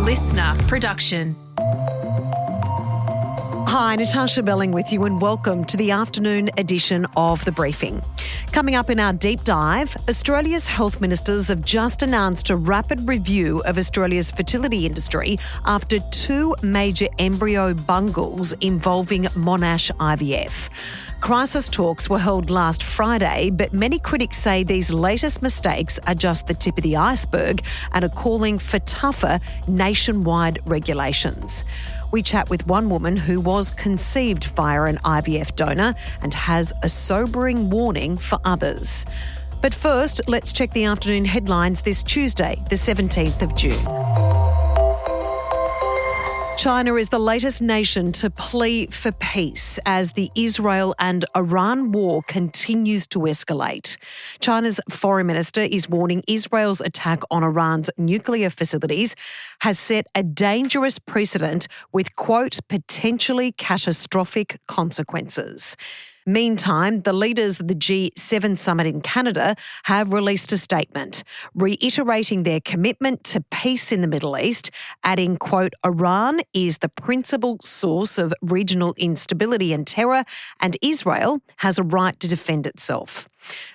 listener production. Hi, Natasha Belling with you and welcome to the afternoon edition of The Briefing. Coming up in our deep dive, Australia's health ministers have just announced a rapid review of Australia's fertility industry after two major embryo bungles involving Monash IVF. Crisis talks were held last Friday, but many critics say these latest mistakes are just the tip of the iceberg and are calling for tougher nationwide regulations. We chat with one woman who was conceived via an IVF donor and has a sobering warning for others. But first, let's check the afternoon headlines this Tuesday, the 17th of June. China is the latest nation to plea for peace as the Israel and Iran war continues to escalate. China's foreign minister is warning Israel's attack on Iran's nuclear facilities has set a dangerous precedent with, quote, potentially catastrophic consequences. Meantime, the leaders of the G7 summit in Canada have released a statement reiterating their commitment to peace in the Middle East, adding, quote, Iran is the principal source of regional instability and terror, and Israel has a right to defend itself.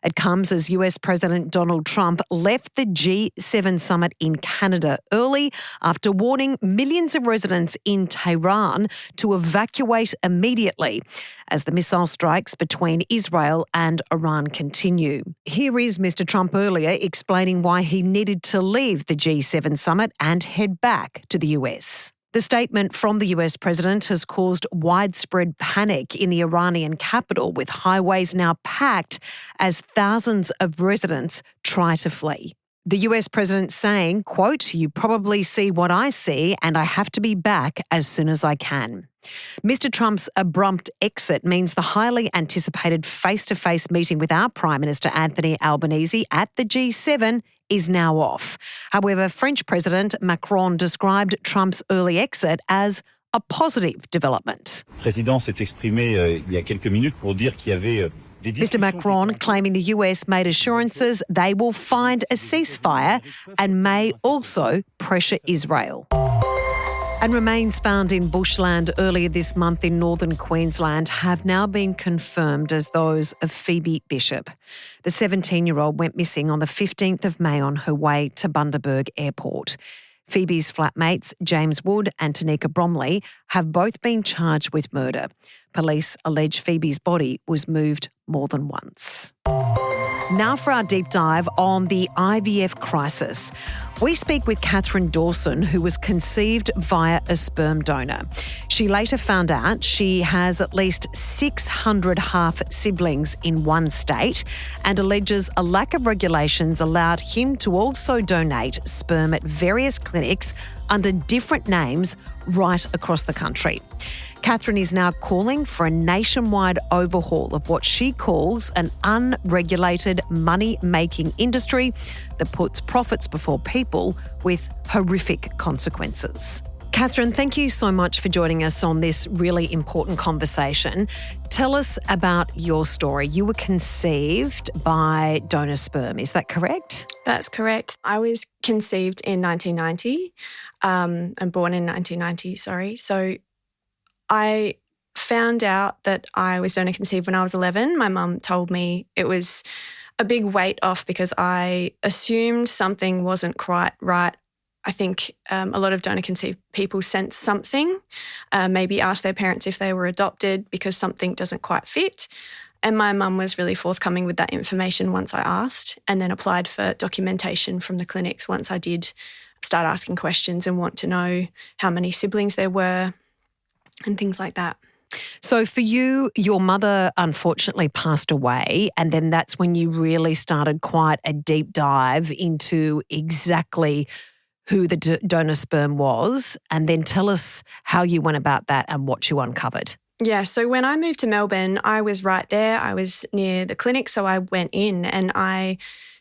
It comes as US President Donald Trump left the G7 summit in Canada early after warning millions of residents in Tehran to evacuate immediately as the missile strikes between Israel and Iran continue. Here is Mr. Trump earlier explaining why he needed to leave the G7 summit and head back to the US. The statement from the US president has caused widespread panic in the Iranian capital, with highways now packed as thousands of residents try to flee. The US president saying, quote, you probably see what I see and I have to be back as soon as I can. Mr. Trump's abrupt exit means the highly anticipated face-to-face meeting with our Prime Minister Anthony Albanese at the G7 is now off. However, French President Macron described Trump's early exit as a positive development. Le président s'est exprimé il y a quelques minutes pour dire qu'il y avait Mr. Macron claiming the US made assurances they will find a ceasefire and may also pressure Israel. And remains found in bushland earlier this month in northern Queensland have now been confirmed as those of Phoebe Bishop. The 17-year-old went missing on the 15th of May on her way to Bundaberg Airport. Phoebe's flatmates, James Wood and Tanika Bromley, have both been charged with murder. Police allege Phoebe's body was moved more than once. Now for our deep dive on the IVF crisis. We speak with Katherine Dawson, who was conceived via a sperm donor. She later found out she has at least 600 half-siblings in one state and alleges a lack of regulations allowed him to also donate sperm at various clinics under different names right across the country. Katherine is now calling for a nationwide overhaul of what she calls an unregulated money-making industry that puts profits before people with horrific consequences. Katherine, thank you so much for joining us on this really important conversation. Tell us about your story. You were conceived by donor sperm, is that correct? That's correct. I was conceived in 1990 and born in 1990, So I found out that I was donor conceived when I was 11. My mum told me. It was a big weight off because I assumed something wasn't quite right. I think a lot of donor conceived people sense something, maybe ask their parents if they were adopted because something doesn't quite fit. And my mum was really forthcoming with that information once I asked, and then applied for documentation from the clinics once I did start asking questions and want to know how many siblings there were and things like that. So for you, your mother unfortunately passed away, and then that's when you really started quite a deep dive into exactly who the donor sperm was, and then tell us how you went about that and what you uncovered. Yeah, so when I moved to Melbourne, I was right there. I was near the clinic, so I went in and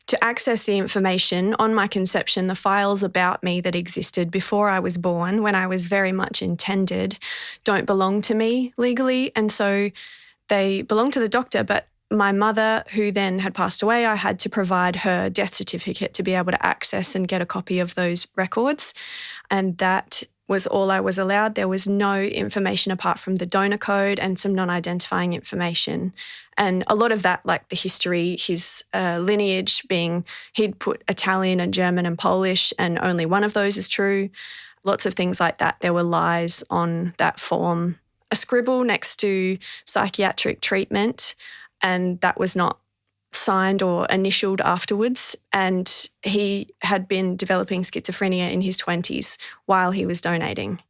to access the information on my conception, the files about me that existed before I was born, when I was very much intended, don't belong to me legally. And so they belong to the doctor, but my mother, who then had passed away, I had to provide her death certificate to be able to access and get a copy of those records. And that was all I was allowed. There was no information apart from the donor code and some non-identifying information. And a lot of that, like the history, his lineage being, he'd put Italian and German and Polish, and only one of those is true. Lots of things like that. There were lies on that form. A scribble next to psychiatric treatment, and that was not signed or initialed afterwards. And he had been developing schizophrenia in his 20s while he was donating.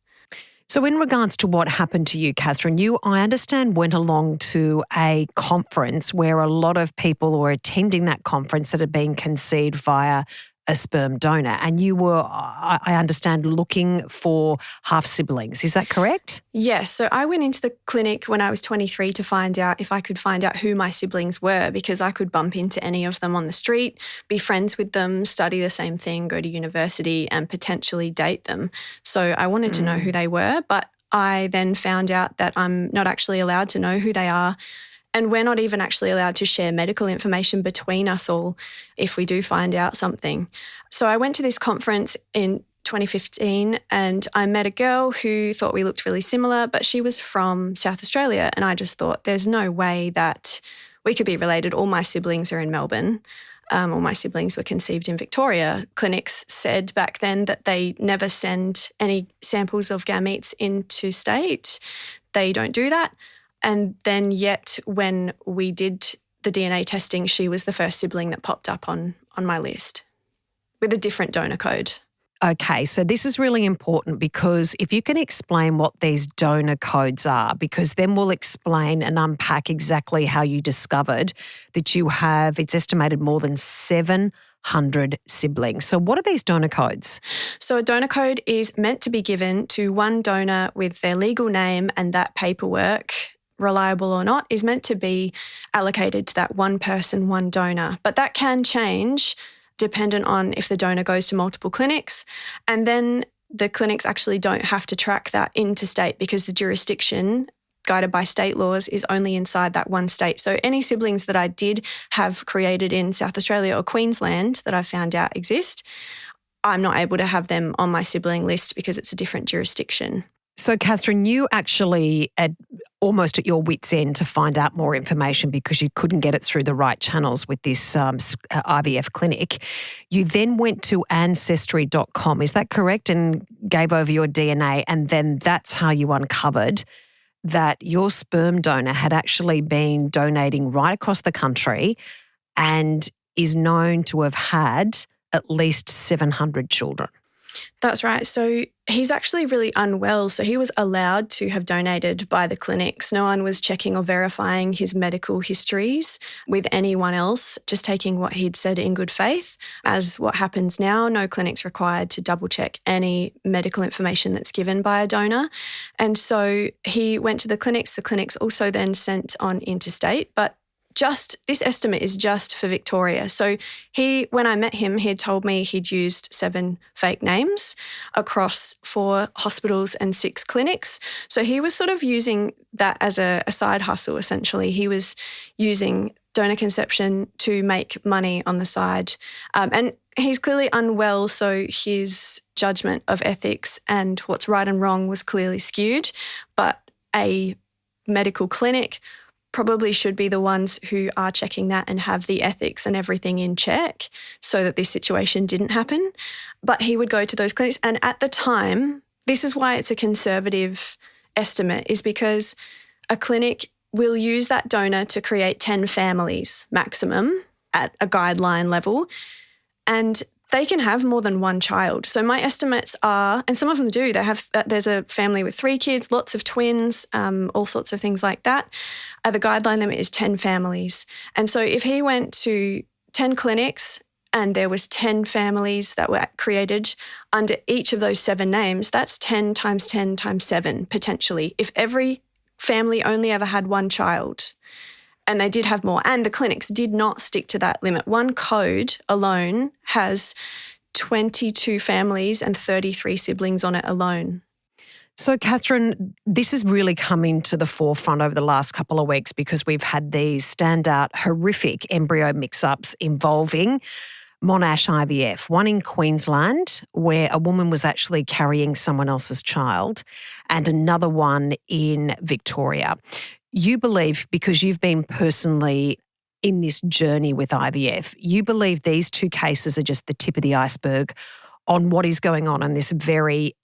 So in regards to what happened to you, Katherine, you, I understand, went along to a conference where a lot of people were attending that conference that had been conceived via a sperm donor, and you were, I understand, looking for half siblings. Is that correct? Yes. So I went into the clinic when I was 23 to find out if I could find out who my siblings were, because I could bump into any of them on the street, be friends with them, study the same thing, go to university, and potentially date them. So I wanted to know who they were, but I then found out that I'm not actually allowed to know who they are. And we're not even actually allowed to share medical information between us all if we do find out something. So I went to this conference in 2015 and I met a girl who thought we looked really similar, but she was from South Australia. And I just thought, there's no way that we could be related. All my siblings are in Melbourne. All my siblings were conceived in Victoria. Clinics said back then that they never send any samples of gametes into state. They don't do that. And then yet when we did the DNA testing, she was the first sibling that popped up on my list with a different donor code. Okay, so this is really important, because if you can explain what these donor codes are, because then we'll explain and unpack exactly how you discovered that you have, it's estimated, more than 700 siblings. So what are these donor codes? So a donor code is meant to be given to one donor with their legal name, and that paperwork, reliable or not, is meant to be allocated to that one person, one donor. But that can change dependent on if the donor goes to multiple clinics. And then the clinics actually don't have to track that interstate, because the jurisdiction guided by state laws is only inside that one state. So any siblings that I did have created in South Australia or Queensland that I found out exist, I'm not able to have them on my sibling list because it's a different jurisdiction. So, Katherine, you actually almost at your wit's end to find out more information because you couldn't get it through the right channels with this IVF clinic. You then went to ancestry.com, is that correct, and gave over your DNA, and then that's how you uncovered that your sperm donor had actually been donating right across the country and is known to have had at least 700 children. That's right. So he's actually really unwell. So he was allowed to have donated by the clinics. No one was checking or verifying his medical histories with anyone else, just taking what he'd said in good faith. As what happens now, no clinic's required to double check any medical information that's given by a donor. And so he went to the clinics. The clinics also then sent on interstate, but this estimate is just for Victoria. So when I met him, he had told me he'd used 7 fake names across 4 hospitals and 6 clinics. So he was sort of using that as a side hustle, essentially. He was using donor conception to make money on the side. And he's clearly unwell, so his judgment of ethics and what's right and wrong was clearly skewed. But a medical clinic probably should be the ones who are checking that and have the ethics and everything in check so that this situation didn't happen. But he would go to those clinics. And at the time, this is why it's a conservative estimate, is because a clinic will use that donor to create 10 families maximum at a guideline level. And they can have more than one child. So my estimates are, and some of them do, there's a family with 3 kids, lots of twins, all sorts of things like that. The guideline limit is 10 families. And so if he went to 10 clinics and there was 10 families that were created under each of those 7 names, that's 10 times 10 times 7 potentially, if every family only ever had one child. And they did have more. And the clinics did not stick to that limit. One code alone has 22 families and 33 siblings on it alone. So, Katherine, this has really come into the forefront over the last couple of weeks because we've had these standout horrific embryo mix-ups involving Monash IVF, one in Queensland where a woman was actually carrying someone else's child, and another one in Victoria. You believe, because you've been personally in this journey with IVF, you believe these two cases are just the tip of the iceberg on what is going on in this very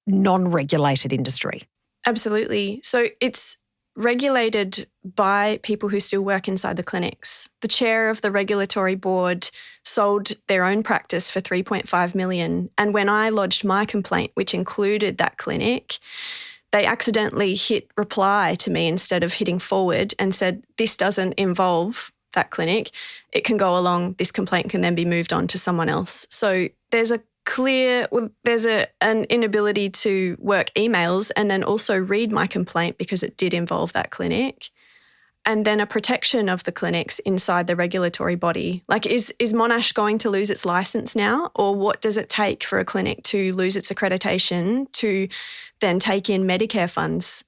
non-regulated industry. Absolutely. So it's regulated by people who still work inside the clinics. The chair of the regulatory board sold their own practice for $3.5 million. And when I lodged my complaint, which included that clinic, they accidentally hit reply to me instead of hitting forward and said, this doesn't involve that clinic. It can go along. This complaint can then be moved on to someone else. So there's an inability to work emails and then also read my complaint because it did involve that clinic. And then a protection of the clinics inside the regulatory body. Like, is Monash going to lose its license now? Or what does it take for a clinic to lose its accreditation to then take in Medicare funds?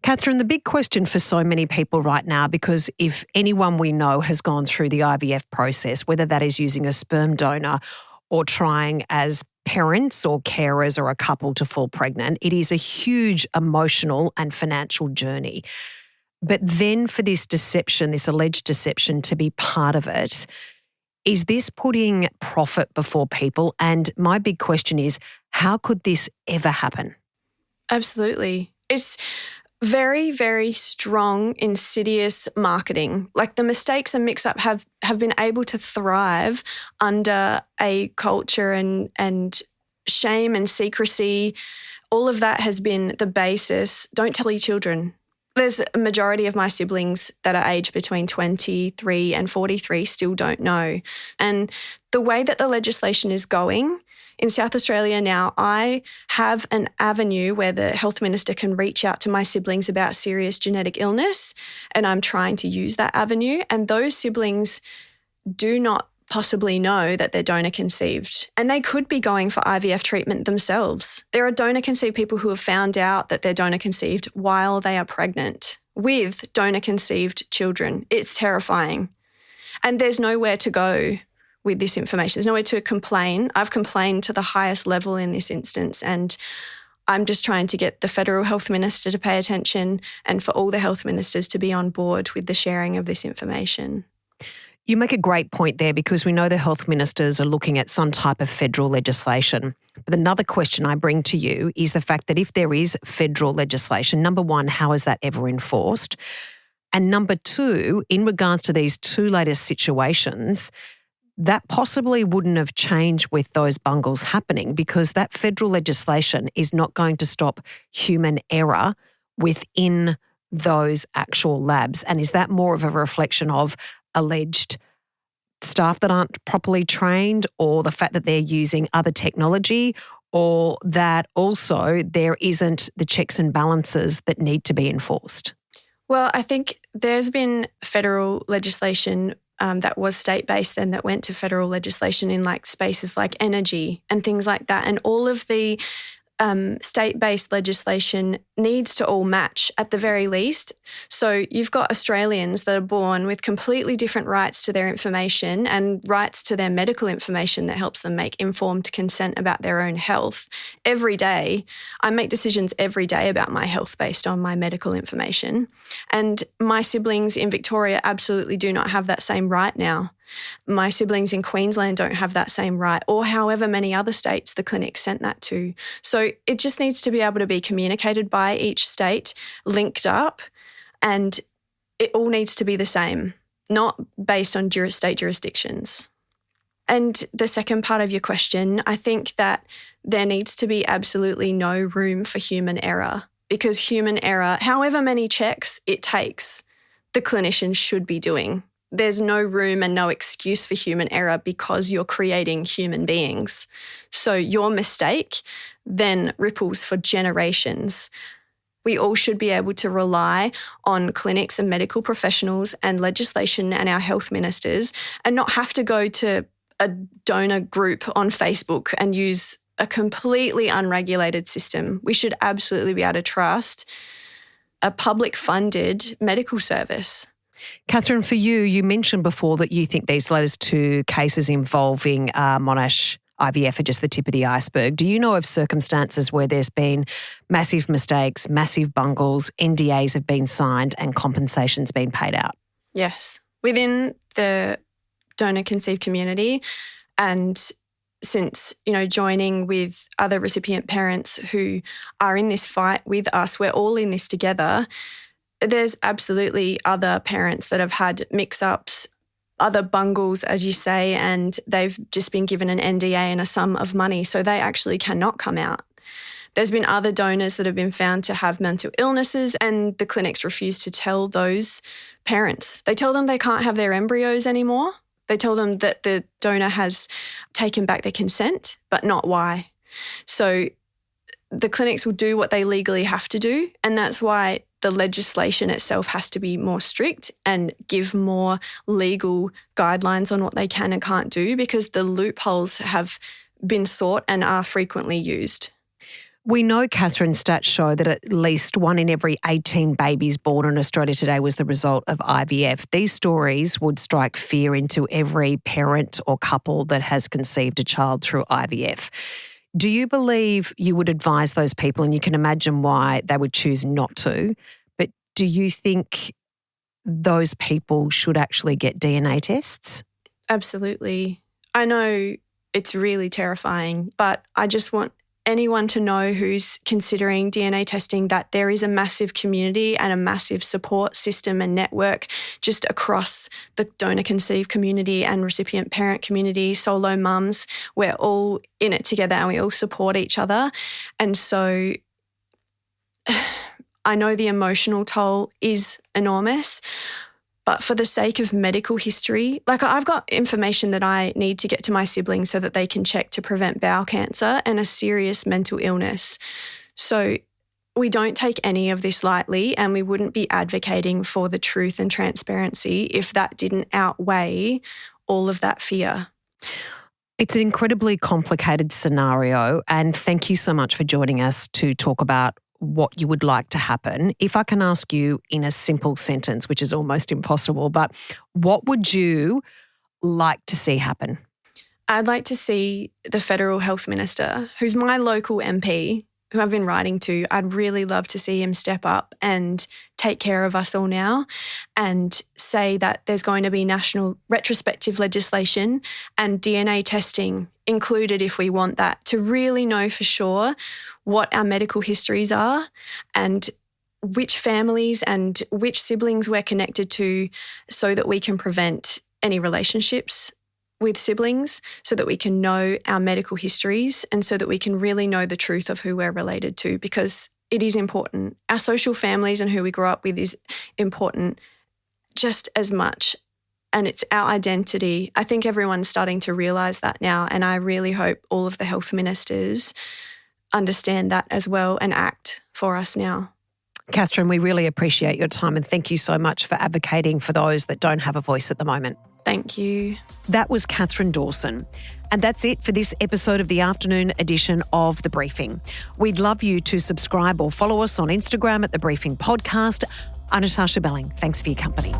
Katherine, the big question for so many people right now, because if anyone we know has gone through the IVF process, whether that is using a sperm donor or trying as parents or carers or a couple to fall pregnant, it is a huge emotional and financial journey. But then for this deception, this alleged deception, to be part of it, is this putting profit before people? And my big question is, how could this ever happen? Absolutely. It's very, very strong, insidious marketing. Like, the mistakes and mix-up have been able to thrive under a culture and shame and secrecy. All of that has been the basis. Don't tell your children. There's a majority of my siblings that are aged between 23 and 43 still don't know. And the way that the legislation is going in South Australia now, I have an avenue where the health minister can reach out to my siblings about serious genetic illness, and I'm trying to use that avenue. And those siblings do not possibly know that they're donor conceived, and they could be going for IVF treatment themselves. There are donor conceived people who have found out that they're donor conceived while they are pregnant with donor conceived children. It's terrifying. And there's nowhere to go with this information. There's nowhere to complain. I've complained to the highest level in this instance, and I'm just trying to get the federal health minister to pay attention and for all the health ministers to be on board with the sharing of this information. You make a great point there, because we know the health ministers are looking at some type of federal legislation. But another question I bring to you is the fact that if there is federal legislation, number one, how is that ever enforced? And number two, in regards to these two latest situations, that possibly wouldn't have changed with those bungles happening, because that federal legislation is not going to stop human error within those actual labs. And is that more of a reflection of alleged staff that aren't properly trained, or the fact that they're using other technology, or that also there isn't the checks and balances that need to be enforced? Well, I think there's been federal legislation that was state-based then that went to federal legislation in like spaces like energy and things like that. And all of the state-based legislation needs to all match at the very least. So you've got Australians that are born with completely different rights to their information and rights to their medical information that helps them make informed consent about their own health. Every day, I make decisions every day about my health based on my medical information. And my siblings in Victoria absolutely do not have that same right now. My siblings in Queensland don't have that same right, or however many other states the clinic sent that to. So it just needs to be able to be communicated by each state, linked up, and it all needs to be the same, not based on state jurisdictions. And the second part of your question, I think that there needs to be absolutely no room for human error, because human error, however many checks it takes, the clinician should be doing. There's no room and no excuse for human error because you're creating human beings. So your mistake then ripples for generations. We all should be able to rely on clinics and medical professionals and legislation and our health ministers, and not have to go to a donor group on Facebook and use a completely unregulated system. We should absolutely be able to trust a public-funded medical service. Katherine, for you, you mentioned before that you think these latest two cases involving Monash IVF are just the tip of the iceberg. Do you know of circumstances where there's been massive mistakes, massive bungles, NDAs have been signed and compensation's been paid out? Yes. Within the donor-conceived community, and since, joining with other recipient parents who are in this fight with us, we're all in this together. There's absolutely other parents that have had mix-ups, other bungles, as you say, and they've just been given an NDA and a sum of money, so they actually cannot come out. There's been other donors that have been found to have mental illnesses, and the clinics refuse to tell those parents. They tell them they can't have their embryos anymore. They tell them that the donor has taken back their consent, but not why. So the clinics will do what they legally have to do, and that's why the legislation itself has to be more strict and give more legal guidelines on what they can and can't do, because the loopholes have been sought and are frequently used. We know, Katherine, stats show that at least 1 in every 18 babies born in Australia today was the result of IVF. These stories would strike fear into every parent or couple that has conceived a child through IVF. Do you believe you would advise those people, and you can imagine why they would choose not to, but do you think those people should actually get DNA tests? Absolutely. I know it's really terrifying, but I just want anyone to know who's considering DNA testing that there is a massive community and a massive support system and network just across the donor-conceived community and recipient parent community, solo mums. We're all in it together and we all support each other. And so I know the emotional toll is enormous, but for the sake of medical history, I've got information that I need to get to my siblings so that they can check to prevent bowel cancer and a serious mental illness. So we don't take any of this lightly, and we wouldn't be advocating for the truth and transparency if that didn't outweigh all of that fear. It's an incredibly complicated scenario, and thank you so much for joining us to talk about what you would like to happen. If I can ask you in a simple sentence, which is almost impossible, but what would you like to see happen? I'd like to see the Federal Health Minister, who's my local MP, who I've been writing to. I'd really love to see him step up and take care of us all now and say that there's going to be national retrospective legislation and DNA testing included if we want that, to really know for sure what our medical histories are and which families and which siblings we're connected to, so that we can prevent any relationships with siblings, so that we can know our medical histories and so that we can really know the truth of who we're related to, because it is important. Our social families and who we grew up with is important just as much, and it's our identity. I think everyone's starting to realise that now, and I really hope all of the health ministers understand that as well and act for us now. Katherine, we really appreciate your time, and thank you so much for advocating for those that don't have a voice at the moment. Thank you. That was Katherine Dawson. And that's it for this episode of the afternoon edition of The Briefing. We'd love you to subscribe or follow us on Instagram at The Briefing Podcast. I'm Natasha Belling. Thanks for your company.